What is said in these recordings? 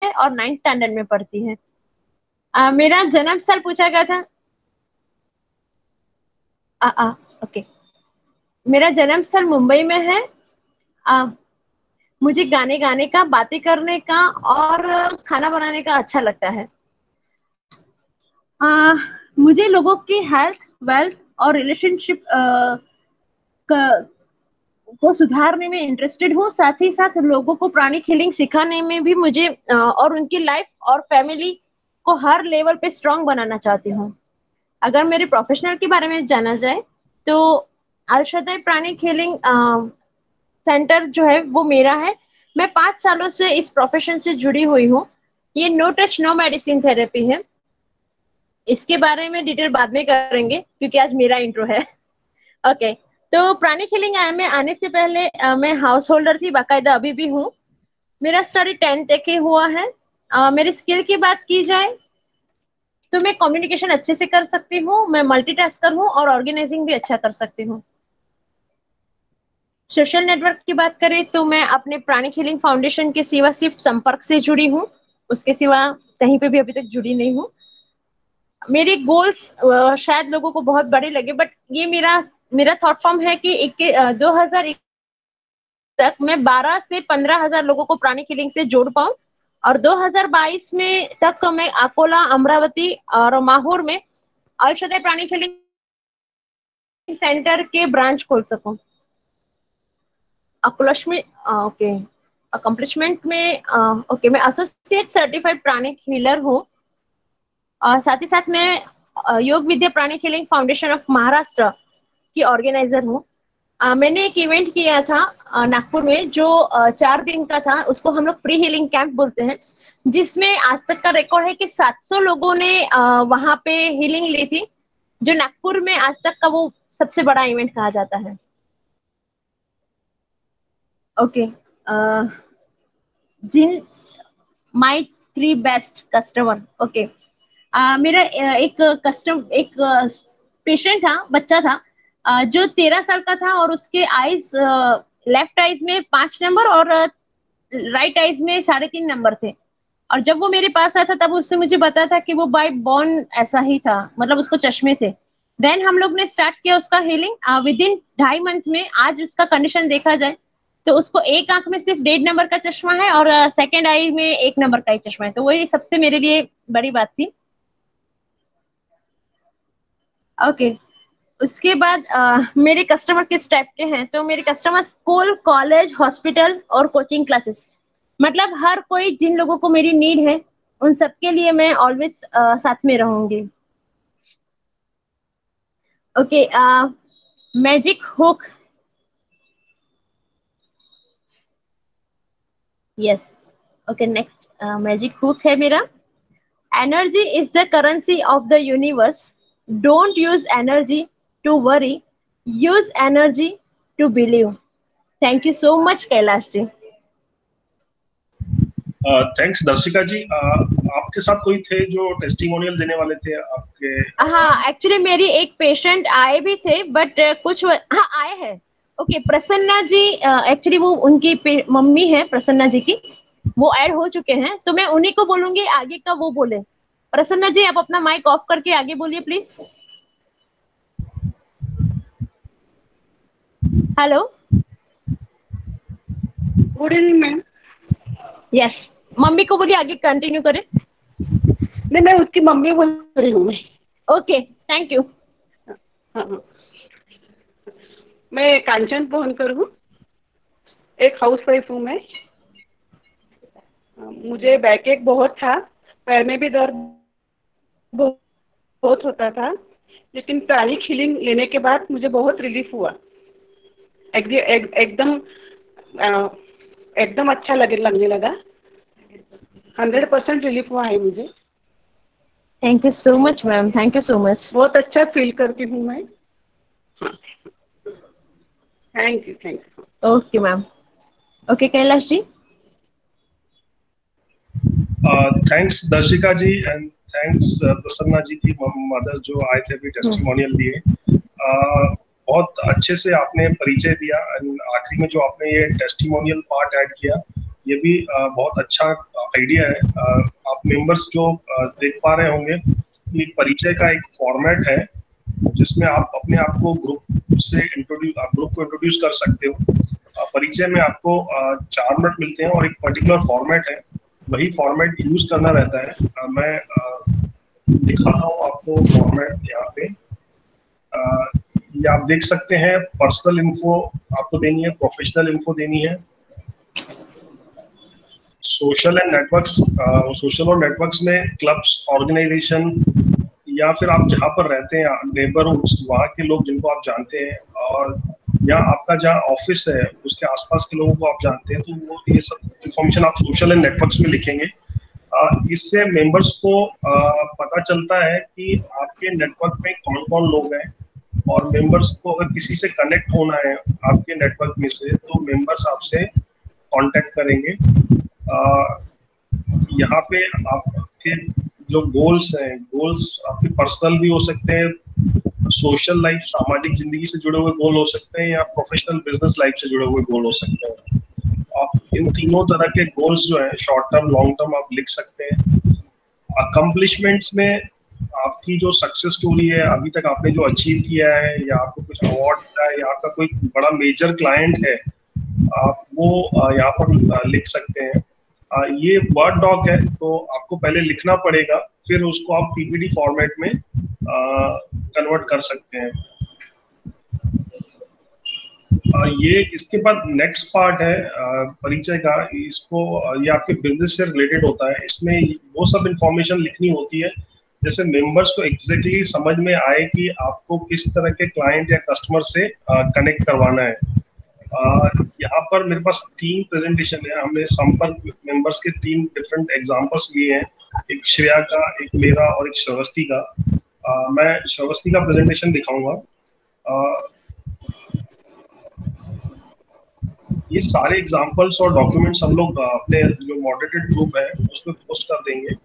है और 9th standard में पढ़ती है। मेरा जन्म स्थल पूछा गया था। ओके, मेरा जन्म स्थल मुंबई में है। मुझे गाने गाने का, बातें करने का और खाना बनाने का अच्छा लगता है। मुझे लोगों की हेल्थ, वेल्थ और रिलेशनशिप को सुधारने में इंटरेस्टेड हूँ। साथ ही साथ लोगों को प्राणिक हीलिंग सिखाने में भी मुझे और उनकी लाइफ और फैमिली को हर लेवल पे स्ट्रांग बनाना चाहती हूँ। अगर मेरे प्रोफेशनल के बारे में जाना जाए तो अर्शदय प्राणिक हीलिंग सेंटर जो है वो मेरा है। मैं 5 सालों से इस प्रोफेशन से जुड़ी हुई हूँ। ये no touch no medicine therapy है। इसके बारे में डिटेल बाद में करेंगे क्योंकि आज मेरा इंट्रो है। ओके, तो प्राणिक हीलिंग में आने से पहले मैं हाउस होल्डर थी, बाकायदा अभी भी हूँ। मेरा स्टडी 10th तक ही हुआ है। मेरी स्किल की बात की जाए तो मैं कम्युनिकेशन अच्छे से कर सकती हूँ, मैं मल्टीटास्कर हूँ और ऑर्गेनाइजिंग भी अच्छा कर सकती हूँ। सोशल नेटवर्क की बात करें तो मैं अपने प्राणिक हीलिंग फाउंडेशन के सिवा सिर्फ संपर्क से जुड़ी हूँ, उसके सिवा कहीं पे भी अभी तक जुड़ी नहीं हूँ। मेरे गोल्स शायद लोगों को बहुत बड़े लगे, बट ये मेरा थॉट फॉर्म है कि 2021 तक मैं 12 से 15,000 लोगों को प्राणिक हीलिंग से जोड़ पाऊं और 2022 में तक मैं अकोला, अमरावती और माहौर में अर्शदय प्राणिक हीलिंग सेंटर के ब्रांच खोल सकूं। ओके, अकम्प्लिशमेंट में ओके, मैं एसोसिएट सर्टिफाइड प्राणिक हीलर हूँ। साथ ही साथ मैं योग विद्या pranic healing foundation of Maharashtra की ऑर्गेनाइजर हूँ। मैंने एक इवेंट किया था नागपुर में जो 4 दिन का था, उसको हम लोग फ्री हीलिंग कैंप बोलते हैं, जिसमें आज तक का रिकॉर्ड है कि 700 लोगों ने वहां पे हीलिंग ली थी, जो नागपुर में आज तक का वो सबसे बड़ा इवेंट कहा जाता है। ओके, जिन माय 3 बेस्ट कस्टमर। ओके, मेरा एक पेशेंट था, बच्चा था जो 13 साल का था और उसके आईज, लेफ्ट आईज में 5 नंबर और राइट आईज में 3.5 नंबर थे। और जब वो मेरे पास आया था तब उसने मुझे बताया था कि वो बाय बॉर्न ऐसा ही था, मतलब उसको चश्मे थे। देन हम लोग ने स्टार्ट किया उसका हीलिंग। विद इन 2.5 मंथ में आज उसका कंडीशन देखा जाए तो उसको एक आंख में सिर्फ 1.5 नंबर का चश्मा है और सेकेंड आई में 1 नंबर का ही चश्मा है। तो वही सबसे मेरे लिए बड़ी बात थी। ओके, उसके बाद मेरे कस्टमर किस टाइप के हैं, तो मेरे कस्टमर स्कूल, कॉलेज, हॉस्पिटल और कोचिंग क्लासेस, मतलब हर कोई जिन लोगों को मेरी नीड है उन सबके लिए मैं ऑलवेज साथ में रहूंगी। Okay, magic hook. Yes, okay, next magic hook है मेरा। Energy is the currency of the universe. Don't use energy to worry, use energy to believe. Thank you so much Kailash ji. Thanks Darshika ji. आपके साथ कोई थे जो टेस्टिमोनियल देने वाले थे आपके? हाँ, एक्चुअली मेरी एक पेशेंट आए भी थे, बट हाँ आए हैं। ओके, प्रसन्ना जी, एक्चुअली वो उनकी मम्मी है प्रसन्ना जी की, वो ऐड हो चुके हैं, तो मैं उन्हीं को बोलूंगी आगे का वो बोले। प्रसन्ना जी, आप अपना माइक ऑफ करके आगे बोलिए please. Hello. Good evening ma'am. Yes, mummy को बोलिए आगे कंटिन्यू करें। नहीं, मैं उसकी मम्मी बोल रही हूँ मैं। Okay, thank you. हाँ, मैं कांचन पोहनकर हूँ, एक हाउस वाइफ हूँ मैं। मुझे बैकएक बहुत था, पैर में भी दर्द बहुत होता था, लेकिन प्राणिक हीलिंग लेने के बाद मुझे बहुत रिलीफ हुआ। एकदम अच्छा लगने लगा। 100% रिलीफ हुआ है मुझे। Thank you so much ma'am, thank you so much. बहुत अच्छा फील करती हूँ मैं। Thank you. Okay ma'am. Okay Kailash ji. Thanks Darshika ji and thanks Prasanna ji की मदर जो आए थे अभी टेस्टिमोनियल दिए। बहुत अच्छे से आपने परिचय दिया एंड आखिरी में जो आपने ये टेस्टिमोनियल पार्ट ऐड किया, ये भी बहुत अच्छा आइडिया है। आप मेंबर्स जो देख पा रहे होंगे कि परिचय का एक फॉर्मेट है जिसमें आप अपने आप को ग्रुप को इंट्रोड्यूस कर सकते हो। परिचय में आपको 4 मिनट मिलते हैं और एक पर्टिकुलर फॉर्मेट है, वही फॉर्मेट यूज करना रहता है। मैं दिखाता हूँ आपको फॉर्मेट यहाँ पे। ये आप देख सकते हैं, पर्सनल इन्फो आपको देनी है, प्रोफेशनल इन्फो देनी है, सोशल एंड नेटवर्क्स। सोशल और नेटवर्क्स में क्लब्स, ऑर्गेनाइजेशन या फिर आप जहाँ पर रहते हैं, नेबरहुड्स, वहाँ के लोग जिनको आप जानते हैं, और या आपका जहाँ ऑफिस है उसके आसपास के लोगों को आप जानते हैं, तो वो ये सब इन्फॉर्मेशन आप सोशल एंड नेटवर्क्स में लिखेंगे। इससे मेंबर्स को पता चलता है कि आपके नेटवर्क में कौन कौन लोग हैं, और मेंबर्स को अगर किसी से कनेक्ट होना है आपके नेटवर्क में से, तो मेंबर्स आपसे कांटेक्ट करेंगे। यहाँ पे आपके जो गोल्स हैं, गोल्स आपके पर्सनल भी हो सकते हैं, सोशल लाइफ, सामाजिक जिंदगी से जुड़े हुए गोल हो सकते हैं, या प्रोफेशनल बिजनेस लाइफ से जुड़े हुए गोल हो सकते हैं। आप इन तीनों तरह के गोल्स जो है, शॉर्ट टर्म, लॉन्ग टर्म, आप लिख सकते हैं। अकम्पलिशमेंट्स में आपकी जो सक्सेस स्टोरी है, अभी तक आपने जो अचीव किया है, या आपको कुछ अवार्ड मिला है, या आपका कोई बड़ा मेजर क्लाइंट है, आप वो यहाँ पर लिख सकते हैं। ये वर्ड डॉक है, तो आपको पहले लिखना पड़ेगा, फिर उसको आप पीपीटी फॉर्मेट में कन्वर्ट कर सकते हैं। ये इसके बाद नेक्स्ट पार्ट है परिचय का। इसको ये आपके बिजनेस से रिलेटेड होता है। इसमें वो सब इंफॉर्मेशन लिखनी होती है जैसे मेंबर्स को एग्जैक्टली समझ में आए कि आपको किस तरह के क्लाइंट या कस्टमर से कनेक्ट करवाना है। यहाँ पर मेरे पास 3 प्रेजेंटेशन है। हमने संपर्क मेंबर्स के 3 डिफरेंट एग्जांपल्स लिए हैं, एक श्रेया का, एक मेरा और एक श्रवस्ती का। मैं श्रवस्ती का प्रेजेंटेशन दिखाऊंगा। ये सारे एग्जांपल्स और डॉक्यूमेंट्स हम लोग अपने जो मॉडरेटेड ग्रुप है उसमें पोस्ट कर देंगे।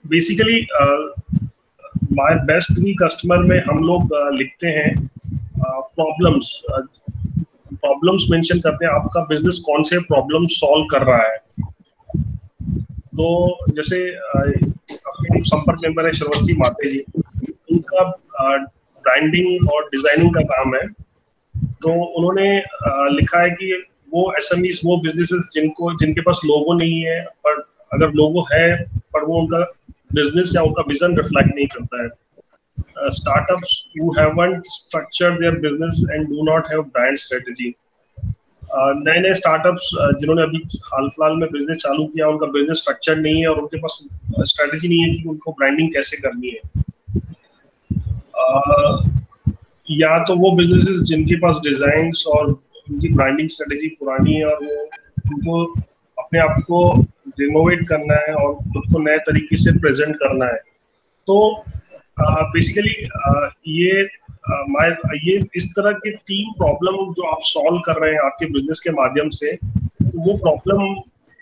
बेसिकली माय बेस्ट 3 कस्टमर में हम लोग लिखते हैं प्रॉब्लम्स मेंशन करते हैं, आपका बिजनेस कौन से प्रॉब्लम सॉल्व कर रहा है। तो जैसे अपने संपर्क मेंबर है श्रवस्ती माते जी, उनका ब्रांडिंग और डिजाइनिंग का काम है। तो उन्होंने लिखा है कि वो एसएमईज, वो बिजनेसेस जिनके पास लोगो नहीं है, पर अगर लोगो है पर वो उनका बिजनेस या उनका विजन रिफ्लेक्ट नहीं करता है। Startups who haven't structured their business and do not have brand strategy। नए स्टार्टअप्स जिन्होंने अभी हाल फिलहाल में बिजनेस चालू किया, उनका बिजनेस स्ट्रक्चर नहीं है और उनके पास स्ट्रेटेजी नहीं है कि उनको ब्रांडिंग कैसे करनी है। या तो वो बिजनेसेस जिनके पास डिजाइन्स और उनकी ब्रांडिंग स्ट्रेटेजी पुरानी है और वो उनको अपने आप को रिनोवेट करना है और खुद को नए तरीके से प्रेजेंट करना है। तो बेसिकली ये इस तरह के 3 प्रॉब्लम जो आप सॉल्व कर रहे हैं आपके बिजनेस के माध्यम से, तो वो प्रॉब्लम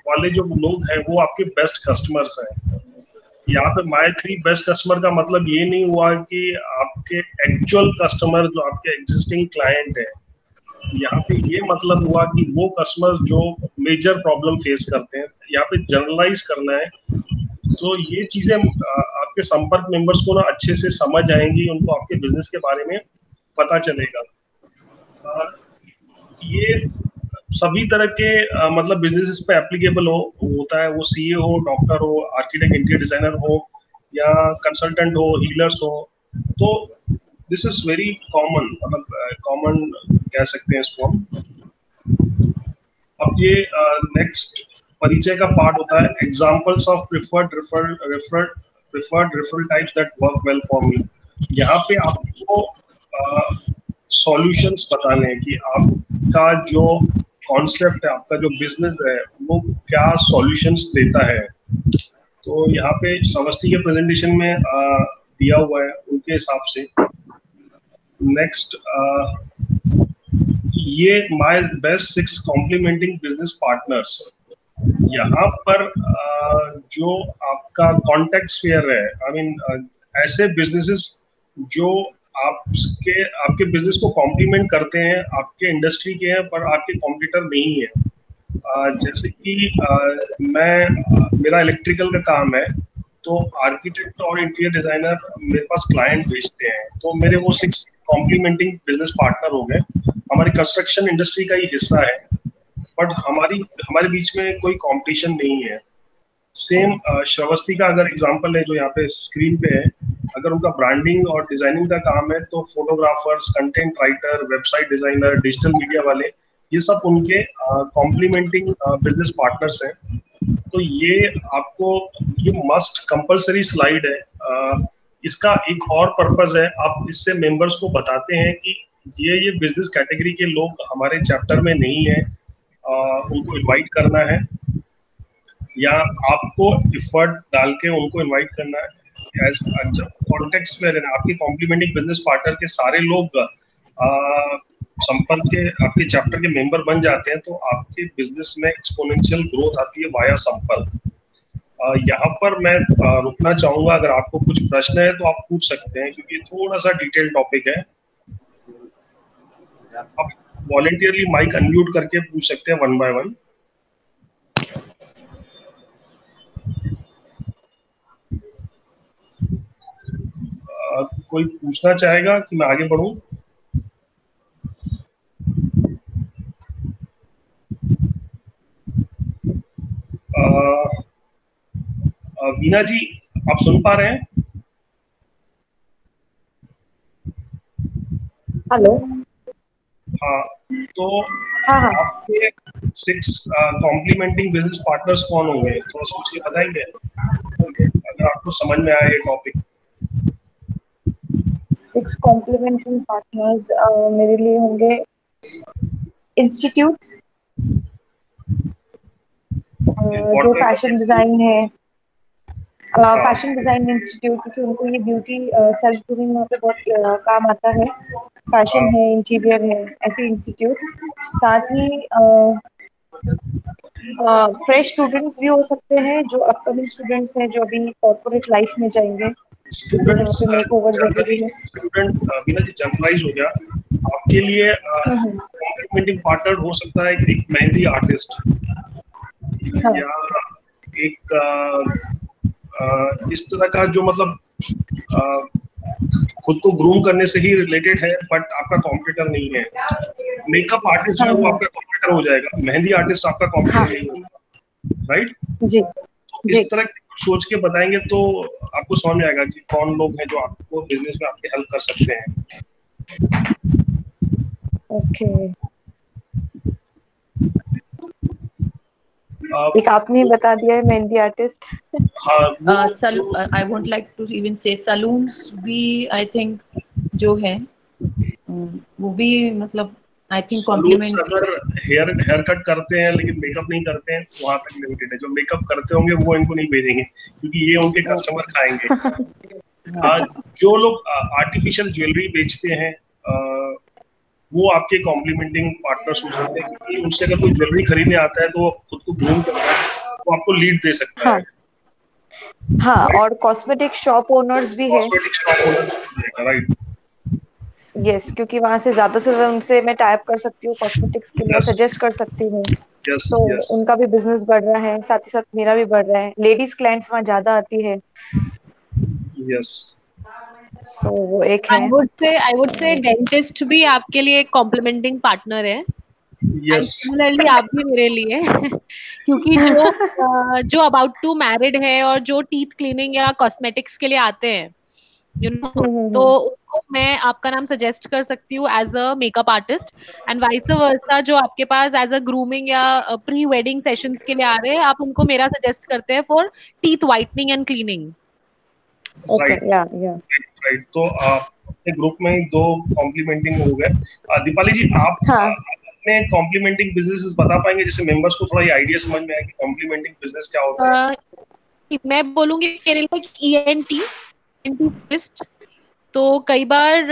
वाले जो लोग हैं वो आपके बेस्ट कस्टमर्स हैं। यहाँ पे माय 3 बेस्ट कस्टमर का मतलब ये नहीं हुआ कि आपके एक्चुअल कस्टमर जो आपके एग्जिस्टिंग क्लाइंट है, यहाँ पे ये मतलब हुआ कि वो कस्टमर जो मेजर प्रॉब्लम फेस करते हैं। यहाँ पे जनरलाइज करना है, तो ये चीजें आपके संपर्क मेंबर्स को ना अच्छे से समझ आएंगी, उनको आपके बिजनेस के बारे में पता चलेगा। ये सभी तरह के मतलब बिजनेसेस पे एप्लीकेबल होता है, वो सीए हो, डॉक्टर हो, आर्किटेक्ट, इंटीरियर डिजाइनर हो, या कंसल्टेंट हो, हीलर्स हो। तो दिस इज वेरी कॉमन, मतलब कॉमन कह सकते हैं इसको हम। अब ये नेक्स्ट परिचय का पार्ट होता है examples of preferred referral types that work well for me. यहाँ पे आपको सॉल्यूशंस बताने हैं कि आपका जो कॉन्सेप्ट है, आपका जो बिजनेस है, वो क्या सॉल्यूशंस देता है। तो यहाँ पे श्रवस्ती के प्रेजेंटेशन में दिया हुआ है उनके हिसाब से। नेक्स्ट, ये my best 6 complementing business partners. यहाँ पर जो आपका कॉन्टेक्ट स्फीयर है, आई मीन ऐसे बिजनेसेस जो आपके आपके बिजनेस को कॉम्प्लीमेंट करते हैं, आपके इंडस्ट्री के हैं पर आपके कॉम्पिटिटर नहीं है। जैसे कि मेरा इलेक्ट्रिकल का काम है, तो आर्किटेक्ट और इंटीरियर डिजाइनर मेरे पास क्लाइंट भेजते हैं, तो मेरे वो 6 कॉम्प्लीमेंटिंग बिजनेस पार्टनर हो गए। हमारी कंस्ट्रक्शन इंडस्ट्री का ही हिस्सा है, बट हमारे बीच में कोई कंपटीशन नहीं है। सेम श्रावस्ती का अगर एग्जांपल है जो यहाँ पे स्क्रीन पे है, अगर उनका ब्रांडिंग और डिजाइनिंग का काम है तो photographers, content writer, website designer, digital media वाले, ये सब उनके कॉम्प्लीमेंटिंग बिजनेस पार्टनर्स हैं। तो ये आपको ये मस्ट कंपलसरी स्लाइड है। इसका एक और पर्पस है, आप इससे मेंबर्स को बताते हैं कि ये बिजनेस कैटेगरी के लोग हमारे चैप्टर में नहीं है, उनको इनवाइट करना है या आपको एफर्ट डाल के उनको इनवाइट करना है। जब कॉन्टेक्स्ट में रहना, आपके कॉम्प्लीमेंटिंग बिजनेस पार्टनर के सारे लोग संपर्क के आपके चैप्टर के मेंबर बन जाते हैं, तो आपके बिजनेस में एक्सपोनेंशियल ग्रोथ आती है वाया संपर्क। यहाँ पर मैं रुकना चाहूंगा, अगर आपको कुछ प्रश्न है तो आप पूछ सकते हैं, क्योंकि थोड़ा सा डिटेल टॉपिक है। आप वॉलंटियरली माइक अनम्यूट करके पूछ सकते हैं 1 by 1। कोई पूछना चाहेगा कि मैं आगे बढ़ूं? वीना जी, आप सुन पा रहे हैं? हेलो। हाँ, तो हाँ। आपके 6 कॉम्प्लीमेंटिंग बिजनेस पार्टनर्स कौन होंगे, थोड़ा सोच के बताएंगे अगर आपको समझ में आए ये टॉपिक। 6 कॉम्प्लीमेंटिंग पार्टनर्स मेरे लिए होंगे इंस्टीट्यूट्स, जो फैशन डिजाइन है, फैशन डिजाइन इंस्टीट्यूट, क्योंकि उनको ये ब्यूटी सेल्फ ग्रूमिंग वहाँ पे बहुत काम आता है। फैशन है, इंटीरियर है, ऐसे इंस्टीट्यूट्स। साथ ही फ्रेश स्टूडेंट्स भी हो सकते हैं, जो अपकमिंग स्टूडेंट्स हैं, जो अभी कॉर्पोरेट लाइफ में जाएंगे, स्टूडेंट्स मेकओवर जरूरी है। स्टूडेंट वीना जी जनरलाइज हो गया आपके लिए। कॉम्प्लीमेंटिंग पार्टनर हो सकता है एक मेहंदी आर्टिस्ट, हाँ। या एक इस तरह का जो मतलब खुद को ग्रूम करने से ही रिलेटेड है, बट आपका कॉम्पिटिटर नहीं है। मेकअप आर्टिस्ट जो है वो आपका कॉम्पिटिटर हो जाएगा, मेहंदी आर्टिस्ट आपका कॉम्पिटिटर नहीं होगा, राइट जी। इस तरह की सोच के बताएंगे तो आपको समझ में आएगा कि कौन लोग हैं जो आपको बिजनेस में आपके हेल्प कर सकते हैं। ओके। एक आपने बता दिया है mehndi artist. I would like to even से सलून्स भी, आई थिंक जो है वो भी, मतलब आई थिंक कॉम्प्लीमेंट। अगर हेयर कट करते हैं लेकिन मेकअप नहीं करते हैं, वहां तक लिमिटेड है। जो मेकअप करते होंगे वो इनको नहीं भेजेंगे, क्योंकि ये उनके कस्टमर खाएंगे। जो लोग आर्टिफिशियल ज्वेलरी बेचते हैं वो आपके कॉम्प्लीमेंटिंग पार्टनर्स हो सकते हैं, क्योंकि उनसे अगर कोई ज्वेलरी खरीदने आता है तो वो खुद को ग्रूम करता है, वो आपको लीड दे सकता है। हाँ, और कॉस्मेटिक शॉप ओनर्स भी है। Cosmetic shop owners, right. Yes, क्योंकि वहां से ज्यादा से ज्यादा उनसे मैं टाइप कर सकती हूँ, कॉस्मेटिक्स के लिए सजेस्ट कर सकती हूँ। तो उनका भी बिजनेस बढ़ रहा है, साथ ही साथ मेरा भी बढ़ रहा है। लेडीज क्लाइंट्स वहाँ ज्यादा आती है। यस। सो वो एक है। आई वुड से डेंटिस्ट भी आपके लिए एक कॉम्प्लीमेंटिंग पार्टनर है। सिमिलरली आप भी मेरे लिए क्योंकि जो अबाउट टू मैरिड है और जो टीथ क्लीनिंग या कॉस्मेटिक्स के लिए आते हैं, यू नो, तो उनको मैं आपका नाम सजेस्ट कर सकती हूँ as a makeup artist, and vice versa जो आपके पास एज अ ग्रूमिंग या प्री वेडिंग सेशंस के लिए आ रहे हैं, आप उनको मेरा सजेस्ट करते हैं for teeth whitening and cleaning. Okay, या राइट। तो अपने ग्रुप में 2 कॉम्प्लीमेंटिंग हो गए। दीपाली जी, आप अपने कॉम्प्लीमेंटिंग बिजनेसेस बता पाएंगे, जैसे मेंबर्स को थोड़ा ये आइडिया समझ में आए कि कॉम्प्लीमेंटिंग बिजनेस क्या होता है? मैं बोलूंगी मेरे लिए ENT स्पेशलिस्ट। तो कई बार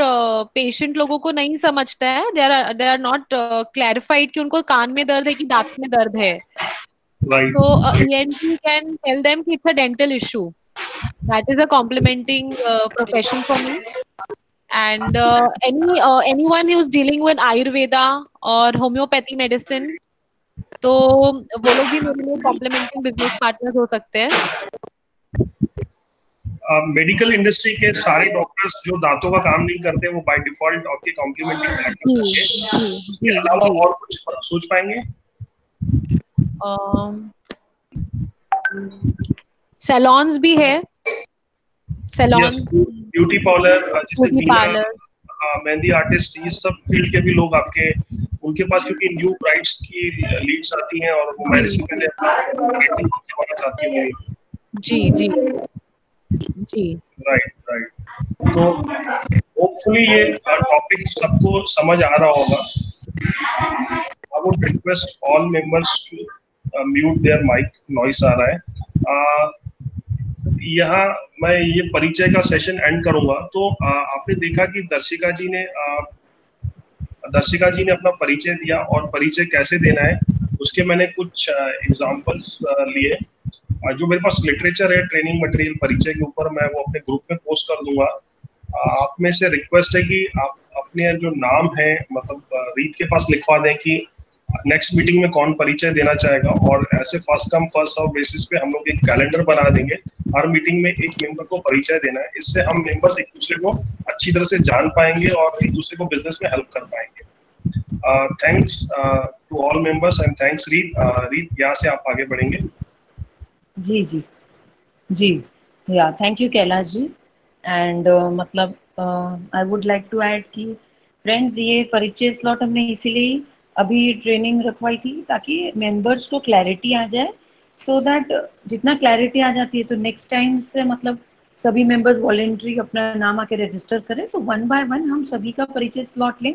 पेशेंट लोगों को नहीं समझता है, दे आर नॉट क्लैरिफाइड कि उनको कान में दर्द है कि दांत में दर्द है। तो ENT कैन टेल देम कि it's a dental issue. That is a complementing profession for me. and anyone who is dealing with Ayurveda और homeopathy medicine, तो वो लोग भी मेरे लिए कॉम्प्लीमेंटिंग बिजनेस पार्टनर्स हो सकते हैं। मेडिकल इंडस्ट्री के सारे डॉक्टर्स जो दांतों का काम नहीं करते वो बाय डिफॉल्ट आपके कॉम्प्लीमेंटिंग पार्टनर्स होंगे। उसके अलावा और कुछ सोच पाएंगे? सैलॉन्स भी है, salons, beauty parlour, beauty parlour, mehndi artist, ये सब फील्ड के भी लोग आपके, उनके पास क्योंकि न्यू ब्राइड्स की लीड्स आती हैं और वो मैरिज से पहले करवाना चाहती हैं। जी जी जी, राइट। तो होपफुली ये टॉपिक सबको समझ आ रहा होगा। I would request all members to mute their mic, noise आ रहा है। यहाँ मैं ये परिचय का सेशन एंड करूंगा। तो आपने देखा कि दर्शिका जी ने अपना परिचय दिया, और परिचय कैसे देना है उसके मैंने कुछ एग्जांपल्स लिए। जो मेरे पास लिटरेचर है ट्रेनिंग मटेरियल परिचय के ऊपर, मैं वो अपने ग्रुप में पोस्ट कर दूंगा। आप में से रिक्वेस्ट है कि आप अपने जो नाम है मतलब रीत के पास लिखवा दें कि नेक्स्ट मीटिंग में कौन परिचय देना चाहेगा, और ऐसे first come first serve basis पे हम लोग एक कैलेंडर बना देंगे। हर मीटिंग में एक मेंबर को परिचय देना है। इससे हम मेंबर्स एक दूसरे को अच्छी तरह से जान पाएंगे और एक दूसरे को बिजनेस में हेल्प कर पाएंगे। Thanks to all members and thanks Reet. Reet, यहाँ से आप आगे बढ़ेंगे। जी जी जी, yeah thank you Kailash ji. And मतलब I would like to add कि फ्रेंड्स, ये परिचय स्लॉट हमने इसीलिए अभी ट्रेनिंग रखवाई थी ताकि मेंबर्स को क्लैरिटी आ जाए, सो दैट जितना क्लैरिटी आ जाती है तो नेक्स्ट टाइम से मतलब सभी मेंबर्स वॉलेंट्री अपना नाम आके रजिस्टर करें, तो 1 बाय 1 हम सभी का परिचय स्लॉट लें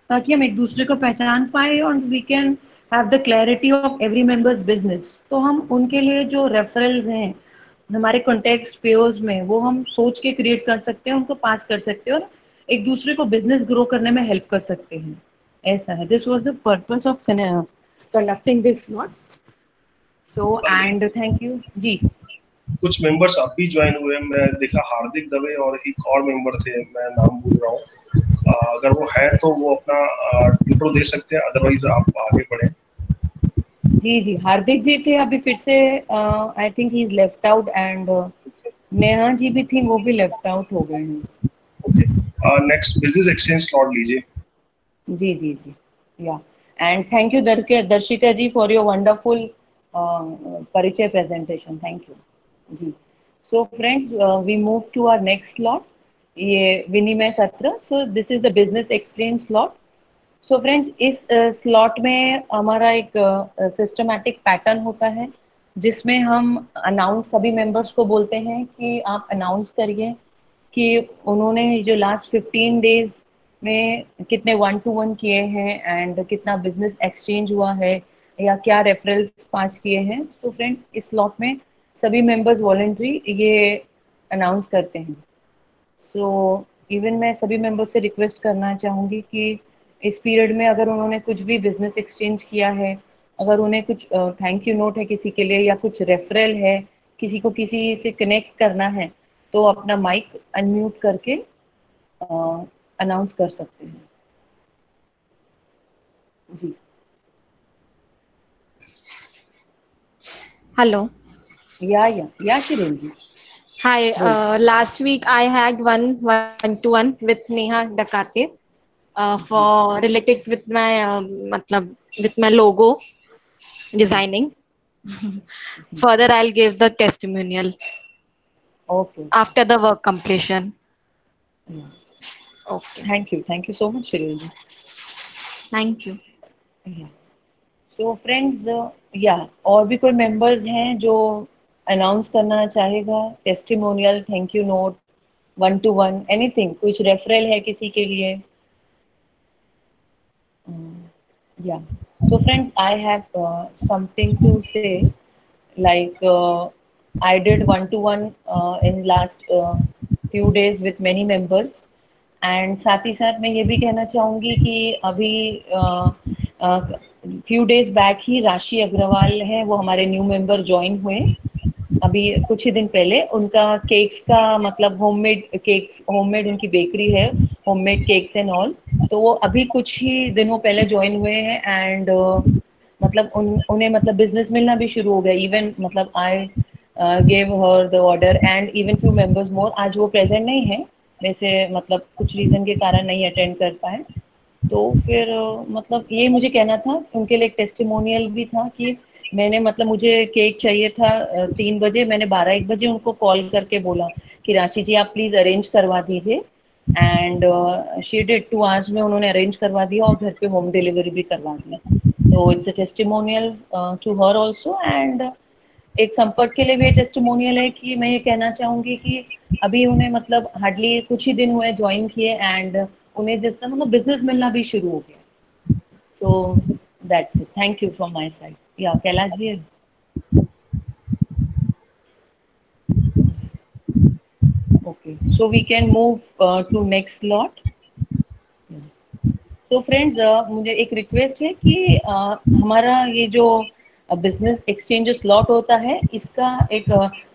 ताकि हम एक दूसरे को पहचान पाए और we can have the clarity of every members business. तो हम उनके लिए जो रेफरल्स हैं हमारे कॉन्टेक्स्ट पेयर्स में, वो हम सोच के क्रिएट कर सकते हैं, उनको पास कर सकते हैं और एक दूसरे को बिजनेस ग्रो करने में हेल्प कर सकते हैं। ऐसा है, this was the purpose of conducting this slot. So and thank you जी। कुछ मेंबर्स अब भी ज्वाइन हुए हैं, मैं देखा हार्दिक दवे और एक और मेंबर थे, मैं नाम भूल रहा हूँ। अगर वो है तो वो अपना इंट्रो दे सकते हैं, अदरवाइज आप आगे बढ़े। जी जी, हार्दिक जी थे, अभी फिर से I think he is left out, and Neha ji भी थी, वो भी लेफ्ट आउट हो गए हैं। Okay, next business exchange slot लीजिए। जी जी जी, yeah and thank you Darshika ji for your wonderful परिचय प्रेजेंटेशन, थैंक यू जी। So friends, we move to our next slot, ये विनिमय सत्र। So this is the business exchange slot. So friends, इस स्लॉट में हमारा एक सिस्टमैटिक पैटर्न होता है जिसमें हम अनाउंस सभी मेंबर्स को बोलते हैं कि आप अनाउंस करिए कि उन्होंने जो लास्ट 15 डेज में कितने 1-to-1 किए हैं एंड कितना बिजनेस एक्सचेंज हुआ है या क्या रेफरल्स पास किए हैं। तो फ्रेंड, इस स्लॉट में सभी मेंबर्स वॉलेंट्री ये अनाउंस करते हैं। सो इवन मैं सभी मेंबर्स से रिक्वेस्ट करना चाहूँगी कि इस पीरियड में अगर उन्होंने कुछ भी बिजनेस एक्सचेंज किया है, अगर उन्हें कुछ थैंक यू नोट है किसी के लिए या कुछ रेफरल है, किसी को किसी से कनेक्ट करना है, तो अपना माइक अनम्यूट करके अनाउंस कर सकते हैं जी। हेलो, या Kiran ji. hi, last week I had one-to-one with Neha Dakate for related with my matlab with my logo designing. Further I'll give the testimonial Okay. after the work completion. Yeah. Okay, Thank you so much, Kiran ji. thank you. तो friends, और भी कोई members हैं जो announce करना चाहेगा? Testimonial, thank you note, 1-to-1, anything, कुछ referral है किसी के लिए? So friends, I have something to say, like I did 1-to-1 in last few days with many members, and साथ ही साथ मैं ये भी कहना चाहूँगी कि अभी फ्यू डेज बैक ही राशि अग्रवाल है, वो हमारे न्यू मेंबर ज्वाइन हुए अभी कुछ ही दिन पहले। उनका केक्स का मतलब होममेड केक्स, होममेड उनकी बेकरी है, होममेड केक्स एंड ऑल। तो वो अभी कुछ ही दिनों पहले ज्वाइन हुए हैं एंड मतलब उन्हें मतलब बिजनेस मिलना भी शुरू हो गया। इवन मतलब I gave her the order and even few members more. आज वो प्रेजेंट नहीं है वैसे, मतलब कुछ रीजन के कारण नहीं अटेंड कर पाए। तो फिर मतलब ये मुझे कहना था, उनके लिए एक टेस्टिमोनियल भी था कि मैंने मतलब मुझे केक चाहिए था 3 बजे, मैंने 12-1 बजे उनको कॉल करके बोला कि राशि जी आप प्लीज़ अरेंज करवा दीजिए एंड शी डिड 2 आवर्स में उन्होंने अरेंज करवा दिया और घर पे होम डिलीवरी भी करवा दी। तो it's a testimonial to her also and एक संपर्क के लिए भी टेस्टिमोनियल है कि मैं ये कहना चाहूँगी कि अभी उन्हें मतलब हार्डली कुछ ही दिन हुए ज्वाइन किए एंड उन्हें जिस तरह मतलब बिजनेस मिलना भी शुरू हो गया। So that's it, thank you from my side. Yeah Kailash ji. Okay, so we can move to next slot. तो फ्रेंड्स मुझे एक रिक्वेस्ट है कि हमारा ये जो बिजनेस एक्सचेंज जो स्लॉट होता है इसका एक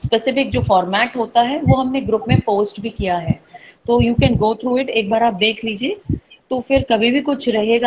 स्पेसिफिक जो फॉर्मेट होता है वो हमने ग्रुप में पोस्ट भी किया है, तो you can go through it, एक बार आप देख लीजिए। तो फिर कभी भी कुछ रहेगा